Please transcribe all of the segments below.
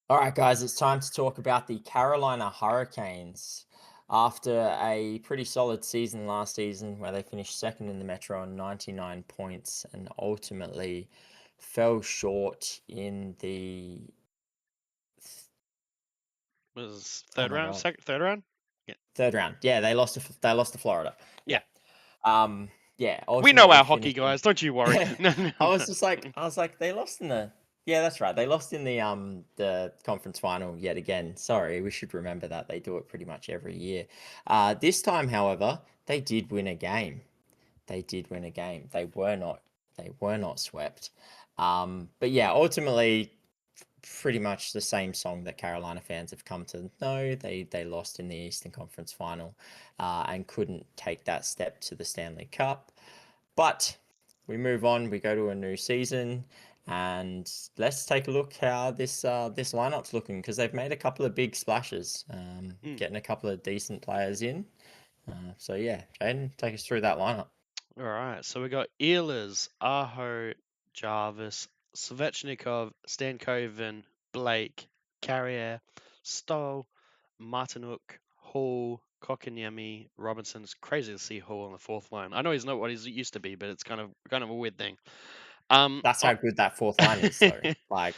All right, guys, it's time to talk about the Carolina Hurricanes. After a pretty solid season last season, where they finished second in the Metro on 99 points and ultimately fell short in the. Was Oh third my round, God, second, third round? Yeah. third round. Yeah, they lost to Florida. Yeah. Yeah. Um. Yeah. We know Ultimately our hockey finishing. guys, don't you worry. No, no, I was no. just like, they lost in the. Yeah, that's right. They lost in the conference final yet again. Sorry, we should remember that they do it pretty much every year. This time, however, they did win a game. They did win a game. They were not swept. But yeah, ultimately, pretty much the same song that Carolina fans have come to know. They lost in the Eastern Conference final, and couldn't take that step to the Stanley Cup. But we move on. We go to a new season, and let's take a look how this lineup's looking because they've made a couple of big splashes, Mm. getting a couple of decent players in. So yeah, Jaden, take us through that lineup. All right, so we got Ehlers, Aho, Jarvis, Svechnikov, Stankoven, Blake, Carrier, Stoll, Martinuk, Hall, Kokanyemi, Robinson. It's crazy to see Hall on the fourth line. I know he's not what he used to be, but it's kind of a weird thing. That's Uh, how good that fourth line is, though. Like,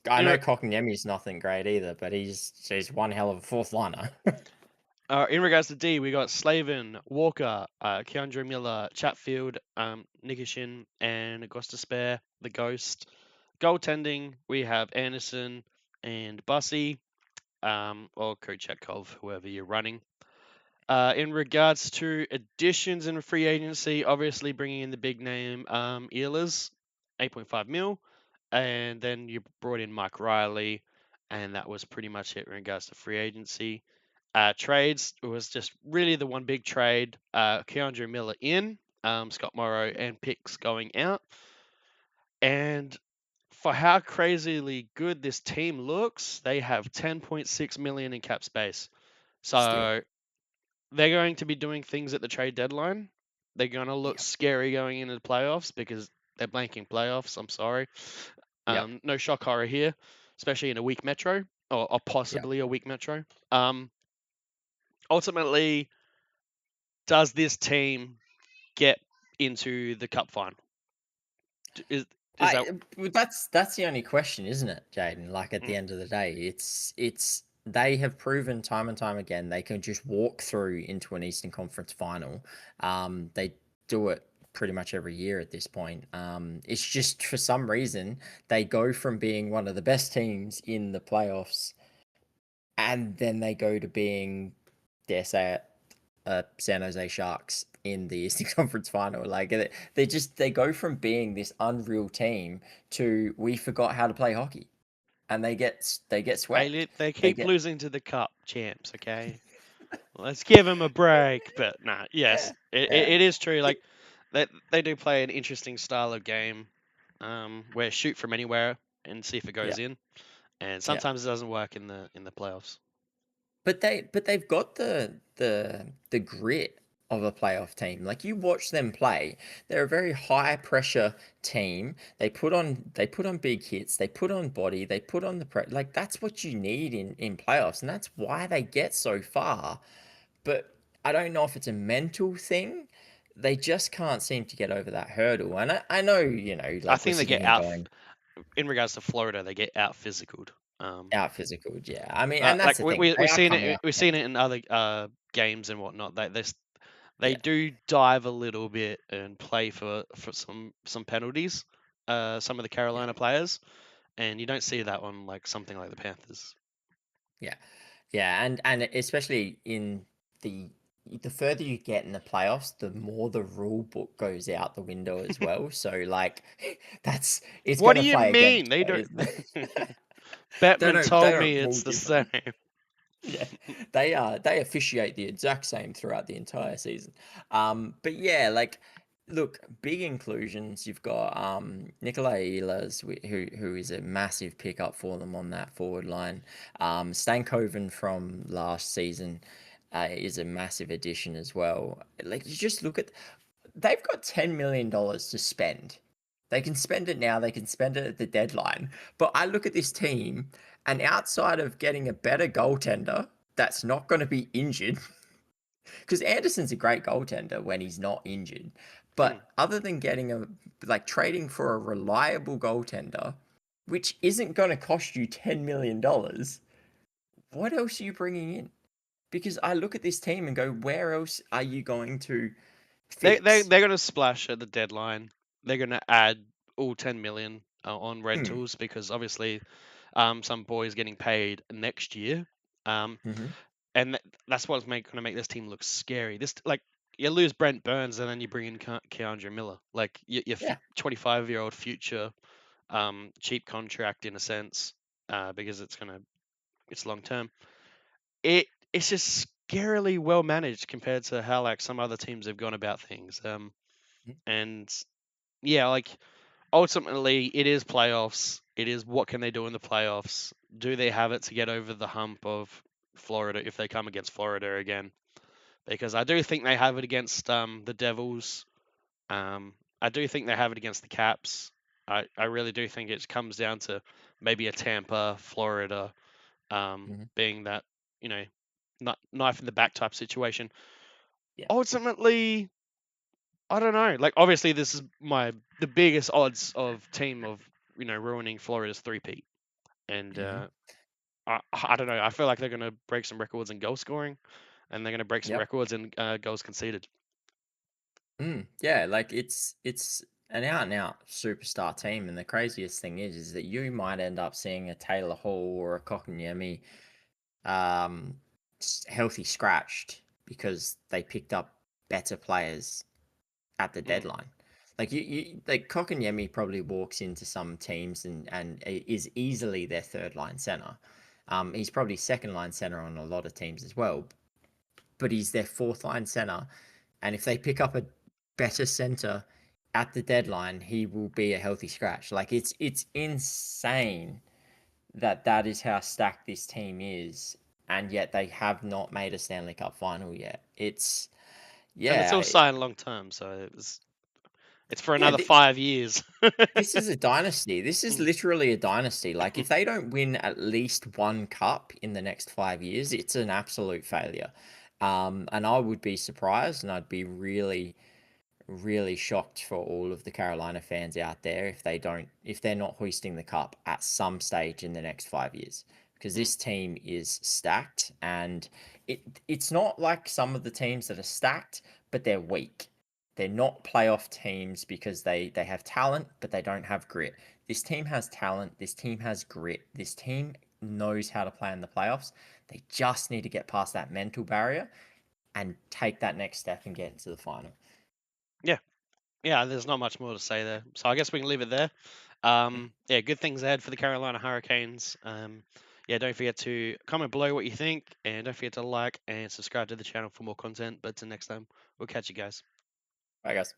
I in, know re- Kokonyemi's nothing great either, but he's one hell of a fourth liner. in regards to D, we got Slavin, Walker, Keandre Miller, Chatfield, Nikishin, and Augusta Spare, the Ghost. Goaltending, we have Anderson and Bussy, or Kochetkov, whoever you're running. In regards to additions in free agency, obviously bringing in the big name Ehlers, 8.5 mil, and then you brought in Mike Riley, and that was pretty much it in regards to free agency. Trades was just really the one big trade. Keandre Miller in, Scott Morrow, and picks going out. And for how crazily good this team looks, they have 10.6 million in cap space. Still, So they're going to be doing things at the trade deadline. They're going to look yep, scary going into the playoffs because they're blanking playoffs. I'm sorry. yep, No shock horror here, especially in a weak metro or yep. possibly a weak metro. Ultimately, does this team get into the cup final? Is that That's the only question, isn't it, Jaden? Like at the mm, end of the day, it's they have proven time and time again they can just walk through into an Eastern Conference final. They do it pretty much every year at this point. It's just for some reason they go from being one of the best teams in the playoffs, and then they go to being, dare say it, San Jose Sharks in the Eastern Conference Final. Like they go from being this unreal team to we forgot how to play hockey, and they get swept. they They keep get losing to the cup champs? Okay, let's give them a break. But nah, yeah, yes, yeah, it is true. it, Like they do play an interesting style of game, where shoot from anywhere and see if it yeah, goes in. And yeah. sometimes it doesn't work in the playoffs. But they've got the grit of a playoff team. Like you watch them play, they're a very high pressure team. They put on big hits, they put on body, they put on the like that's what you need in playoffs, and that's why they get so far. But I don't know if it's a mental thing. They just can't seem to get over that hurdle. And I know, I like we're think they sitting get here out going in regards to Florida. They get out physicaled. Um, out physical. Yeah. I mean, and that's like the thing. They we've are seen coming it. up We've seen against. it in other games and whatnot. They Yeah. do dive a little bit and play for some penalties. Some of the Yeah. Carolina players, and you don't see that on like something like the Panthers. Yeah. Yeah, and especially in the the further you get in the playoffs, the more the rule book goes out the window as well. So like it's What do gonna you play against mean? They you, don't. isn't it? they Batman don't they told don't me rule it's the same. differently. Yeah. They officiate the exact same throughout the entire season. But yeah, like look, big inclusions. You've got Nikolai Ehlers, who is a massive pickup for them on that forward line. Stankoven from last season is a massive addition as well. Like you just look at, they've got $10 million to spend They can spend it now, they can spend it at the deadline. But I look at this team, and outside of getting a better goaltender that's not going to be injured, because Anderson's a great goaltender when he's not injured. Mm. But other than getting like trading for a reliable goaltender, which isn't going to cost you $10 million, what else are you bringing in? Because I look at this team and go, where else are you going to fix? They're gonna splash at the deadline. They're gonna add all 10 million on Hmm. rentals because obviously some boys getting paid next year. Um, Mm-hmm. and that's what's gonna make this team look scary. This like you lose Brent Burns and then you bring in Keandre Miller, like your Yeah. 25-year-old future, cheap contract in a sense, because it's long term. It's just scarily well managed compared to how like some other teams have gone about things. And yeah, like ultimately it is playoffs. It is what can they do in the playoffs? Do they have it to get over the hump of Florida if they come against Florida again? Because I do think they have it against the Devils. I do think they have it against the Caps. I really do think it comes down to maybe a Tampa, Florida, Mm-hmm. being that, you know, knife in the back type situation. Yeah. Ultimately, I don't know. Like obviously this is the biggest odds of team of, ruining Florida's three-peat. And Mm-hmm. I don't know. I feel like they're going to break some records in goal scoring and they're going to break some Yep. records in goals conceded. Yeah, like it's an out and out superstar team, and the craziest thing is that you might end up seeing a Taylor Hall or a Kokonyemi um healthy scratched because they picked up better players at the Mm, deadline. Like like Kokonyemi probably walks into some teams and is easily their third line center. He's probably second line center on a lot of teams as well, but he's their fourth line center. And if they pick up a better center at the deadline, he will be a healthy scratch. Like it's insane that that is how stacked this team is, and yet they have not made a Stanley Cup final yet. It's and it's all yeah, signed long term, so it's for yeah. another 5 years. This is a dynasty. This is Mm, literally a dynasty. Like if they don't win at least one cup in the next 5 years, it's an absolute failure. And I would be surprised, and I'd be really shocked for all of the Carolina fans out there if they're not hoisting the cup at some stage in the next 5 years, because mm, this team is stacked, and it's not like some of the teams that are stacked but they're weak. They're not playoff teams because they have talent but they don't have grit. This team has talent, this team has grit, this team knows how to play in the playoffs. They just need to get past that mental barrier and take that next step and get into the final. yeah, yeah. There's not much more to say there, so I guess we can leave it there. Yeah, good things ahead for the Carolina Hurricanes. Yeah, don't forget to comment below what you think, and don't forget to like and subscribe to the channel for more content. But till next time, we'll catch you guys. Bye, guys.